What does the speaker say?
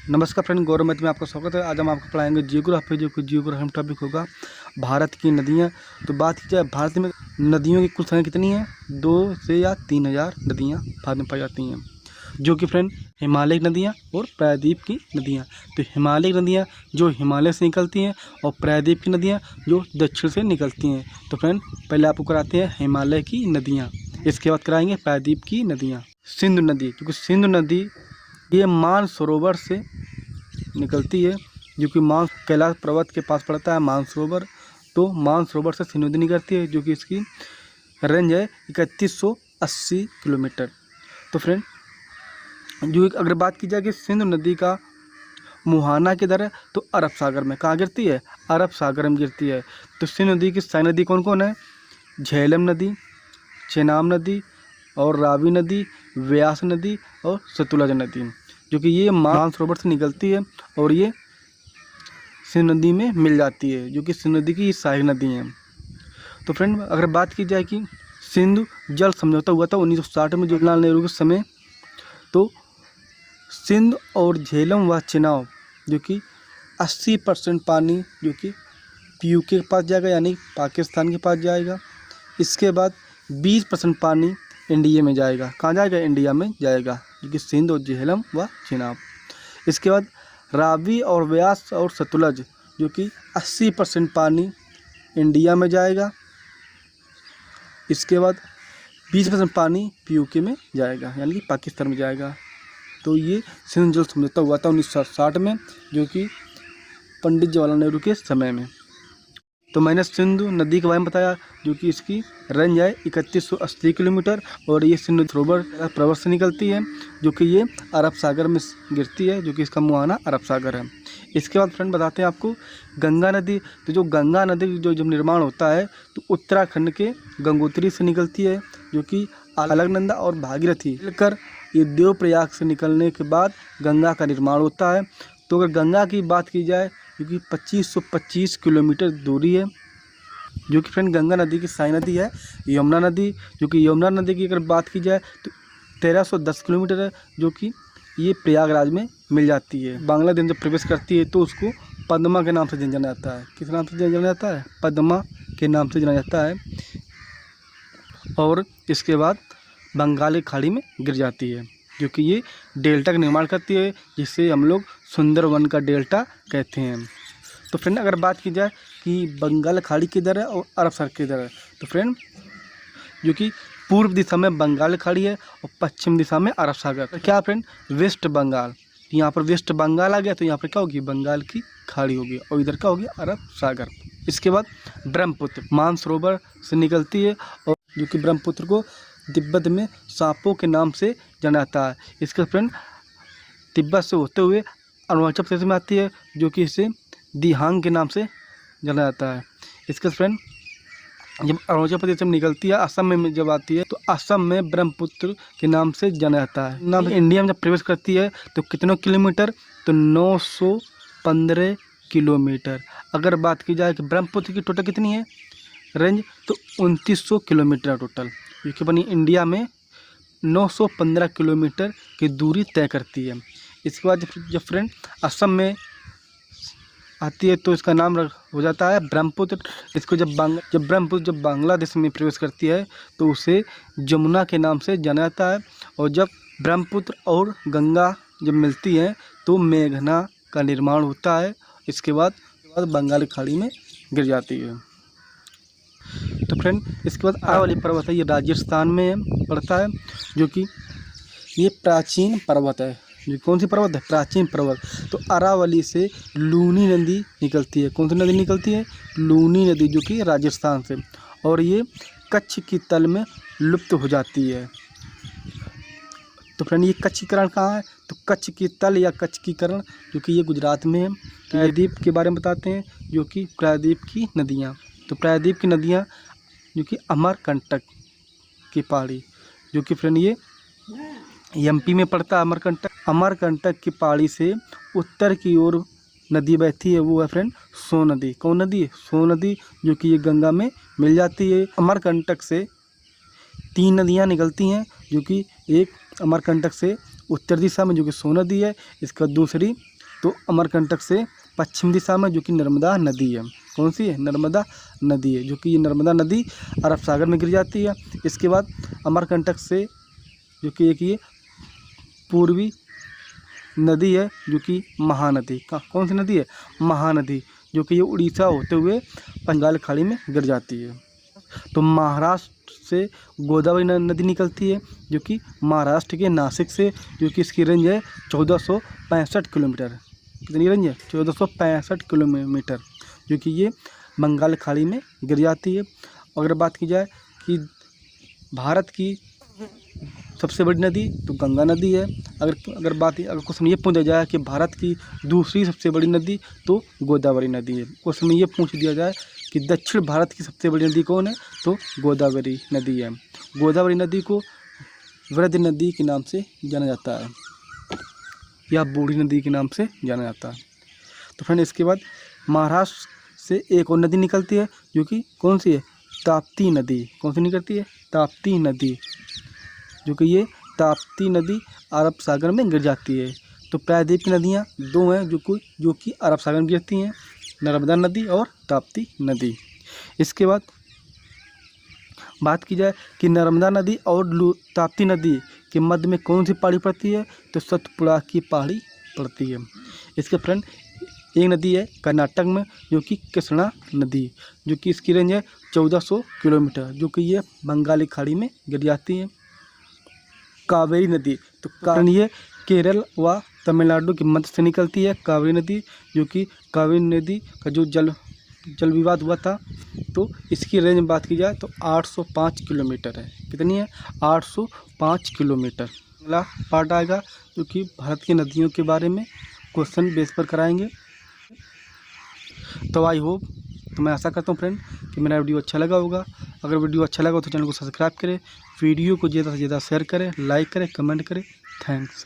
नमस्कार फ्रेंड, गौरव मैथ में आपका स्वागत है। आज हम आपको पढ़ाएंगे जियोग्राफी, जो कि जियोग्राफी टॉपिक होगा भारत की नदियाँ। तो बात की जाए भारत में नदियों की कुल संख्या कितनी है, 2 से या 3,000 नदियाँ भारत में पाई जाती हैं, जो कि फ्रेंड हिमालय नदियाँ और प्रायद्वीप की नदियाँ। तो हिमालय नदियाँ जो हिमालय से निकलती हैं और प्रायद्वीप की नदियाँ जो दक्षिण से निकलती हैं। तो फ्रेंड पहले आपको कराते हैं हिमालय की नदियाँ, इसके बाद कराएंगे प्रायद्वीप की नदियाँ। सिंधु नदी, क्योंकि सिंधु नदी ये मानसरोवर से निकलती है, जो कि कैलाश पर्वत के पास पड़ता है मानसरोवर। तो मानसरोवर से सिंधु नदी निकलती है, जो कि इसकी रेंज है 3180 किलोमीटर। तो फ्रेंड जो अगर बात की जाए कि सिंधु नदी का मुहाना किधर है, तो अरब सागर में। कहाँ गिरती है? अरब सागर में गिरती है। तो सिंधु नदी की सहायक नदी कौन कौन है? झेलम नदी, चेनाब नदी और रावी नदी, व्यास नदी और सतलुज नदी, जो कि ये मानसरोवर से निकलती है और ये सिंधु नदी में मिल जाती है, जो कि सिंधु नदी की सहायक नदी है। तो फ्रेंड अगर बात की जाए कि सिंधु जल समझौता हुआ था 1960 में जवाहरलाल नेहरू के समय, तो सिंध और झेलम व चेनाब जो कि 80% पानी जो कि पीयूके के पास जाएगा, यानी पाकिस्तान के पास जाएगा। इसके बाद 20% पानी इंडिया में जाएगा। कहाँ जाएगा? इंडिया में जाएगा, जो कि सिंध और झेलम व चेनाब। इसके बाद रावी और व्यास और सतलुज जो कि 80% पानी इंडिया में जाएगा। इसके बाद 20% पानी पीयूके में जाएगा, यानी कि पाकिस्तान में जाएगा। तो ये सिंधु जल समझौता हुआ था 1960 में, जो कि पंडित जवाहरलाल नेहरू के समय में। तो मैंने सिंधु नदी के बारे में बताया, जो कि इसकी रेंज है 3180 किलोमीटर और ये सिंधु सरोवर पर्वत से निकलती है, जो कि ये अरब सागर में गिरती है, जो कि इसका मुहाना अरब सागर है। इसके बाद फ्रेंड बताते हैं आपको गंगा नदी। तो जो गंगा नदी जो जब निर्माण होता है तो उत्तराखंड के गंगोत्री से निकलती है, जो कि अलकनंदा और भागीरथी मिलकर ये देवप्रयाग से निकलने के बाद गंगा का निर्माण होता है। तो अगर गंगा की बात की जाए, क्योंकि 2525 किलोमीटर दूरी है, जो कि फ्रेंड गंगा नदी की सहायक नदी है। यमुना नदी, जो कि यमुना नदी की अगर बात की जाए तो 1310 किलोमीटर है, जो कि ये प्रयागराज में मिल जाती है। बांग्लादेश जब प्रवेश करती है तो उसको पद्मा के नाम से जाना जाता है। किस नाम से जाना जाता है? पद्मा के नाम से जाना जाता है। और इसके बाद बंगाल की खाड़ी में गिर जाती है, जो कि ये डेल्टा का निर्माण करती है, जिससे हम लोग सुंदरवन का डेल्टा कहते हैं। तो फ्रेंड अगर बात की जाए कि बंगाल खाड़ी किधर है और अरब सागर किधर है, तो फ्रेंड जो कि पूर्व दिशा में बंगाल खाड़ी है और पश्चिम दिशा में अरब सागर। तो क्या फ्रेंड? वेस्ट बंगाल। तो यहाँ पर वेस्ट बंगाल आ गया, तो यहाँ पर क्या होगी? बंगाल की खाड़ी होगी और इधर क्या होगी? अरब सागर। इसके बाद ब्रह्मपुत्र मानसरोवर से निकलती है, और जो कि ब्रह्मपुत्र को तिब्बत में सांपों के नाम से जाना जाता है। इसका फ्रेंड तिब्बत से होते हुए अरुणाचल प्रदेश में आती है, जो कि इसे दिहांग के नाम से जाना जाता है। इसका फ्रेंड जब अरुणाचल प्रदेश में निकलती है, असम में जब आती है, तो असम में ब्रह्मपुत्र के नाम से जाना जाता है। नाम इंडिया में जब प्रवेश करती है तो कितने किलोमीटर? तो 915 किलोमीटर। अगर बात की जाए कि ब्रह्मपुत्र की टोटल कितनी है रेंज, तो 2900 किलोमीटर टोटल, जो कि बनी इंडिया में 915 किलोमीटर की दूरी तय करती है। इसके बाद जब फ्रेंड असम में आती है तो इसका नाम हो जाता है ब्रह्मपुत्र। इसको जब ब्रह्मपुत्र जब बांग्लादेश में प्रवेश करती है तो उसे जमुना के नाम से जाना जाता है। और जब ब्रह्मपुत्र और गंगा जब मिलती हैं तो मेघना का निर्माण होता है। इसके बाद बंगाल की खाड़ी में गिर जाती है। तो फ्रेंड इसके बाद अरावली पर्वत है, ये राजस्थान में पड़ता है, जो कि ये प्राचीन पर्वत है। जो कौन सी पर्वत है? प्राचीन पर्वत। तो अरावली से लूनी नदी निकलती है। कौन सी नदी निकलती है? लूनी नदी, जो कि राजस्थान से, और ये कच्छ की तल में लुप्त हो जाती है। तो फ्रेंड ये कच्छीकरण कहाँ है? तो कच्छ की तल या कच्छ की करण, जो कि ये गुजरात में है। प्रायद्वीप के बारे में बताते हैं, जो कि प्रायद्वीप की नदियाँ। तो प्रायद्वीप की नदियाँ जो कि अमरकंटक की पहाड़ी, जो कि फ्रेंड ये एमपी में पड़ता है। अमरकंटक की पहाड़ी से उत्तर की ओर नदी बहती है, वो है फ्रेंड सोन नदी। कौन नदी? सोन नदी, जो कि ये गंगा में मिल जाती है। अमरकंटक से 3 नदियाँ निकलती हैं, जो कि एक अमरकंटक से उत्तर दिशा में, जो कि सोन नदी है। इसका दूसरी तो अमरकंटक से पश्चिम दिशा में जो कि नर्मदा नदी है, कौन सी है, नर्मदा नदी है, जो कि ये नर्मदा नदी अरब सागर में गिर जाती है। इसके बाद अमरकंटक से जो कि एक ये पूर्वी नदी है जो कि महानदी, कौन सी नदी है, महानदी, जो कि ये उड़ीसा होते हुए बंगाल खाड़ी में गिर जाती है। तो महाराष्ट्र से गोदावरी नदी निकलती है जो कि महाराष्ट्र के नासिक से, जो कि इसकी रेंज है 1465 किलोमीटर। कितनी रेंज है, 1465 किलोमीटर, जो कि ये बंगाल खाड़ी में गिर जाती है। अगर बात की जाए कि भारत की सबसे बड़ी नदी तो गंगा नदी है। अगर क्वेश्चन ये पूछा जाए कि भारत की दूसरी सबसे बड़ी नदी तो गोदावरी नदी है। क्वेश्चन ये पूछ दिया जाए कि दक्षिण भारत की सबसे बड़ी नदी कौन है, तो गोदावरी नदी है। गोदावरी नदी को वृद्ध नदी के नाम से जाना जाता है या बूढ़ी नदी के नाम से जाना जाता है। तो फ्रेंड इसके बाद महाराष्ट्र से एक और नदी निकलती है जो कि कौन सी है, ताप्ती नदी। कौन सी निकलती है, ताप्ती नदी, जो कि ये ताप्ती नदी अरब सागर में गिर जाती है। तो प्रायद्वीप की नदियाँ दो हैं जो कि अरब सागर में गिरती हैं, नर्मदा नदी और ताप्ती नदी। इसके बाद बात की जाए कि नर्मदा नदी और ताप्ती नदी के मध्य में कौन सी पहाड़ी पड़ती है, तो सतपुड़ा की पहाड़ी पड़ती है। इसके फ्रेंड एक नदी है कर्नाटक में जो कि कृष्णा नदी, जो कि इसकी रेंज है 1400 किलोमीटर, जो कि ये बंगाली खाड़ी में गिर जाती है। कावेरी नदी, तो ये केरल व तमिलनाडु के मध्य से निकलती है कावेरी नदी, जो कि कावेरी नदी का जो जल विवाद हुआ था तो इसकी रेंज में बात की जाए तो 805 किलोमीटर है। कितनी है, 805 किलोमीटर। अगला पार्ट आएगा जो कि भारत की नदियों के बारे में क्वेश्चन बेस पर कराएंगे। तो आई होप, तो मैं आशा करता हूँ फ्रेंड कि मेरा वीडियो अच्छा लगा होगा। अगर वीडियो अच्छा लगा तो चैनल को सब्सक्राइब करें, वीडियो को ज़्यादा से ज़्यादा शेयर करें, लाइक करें, कमेंट करें। थैंक्स।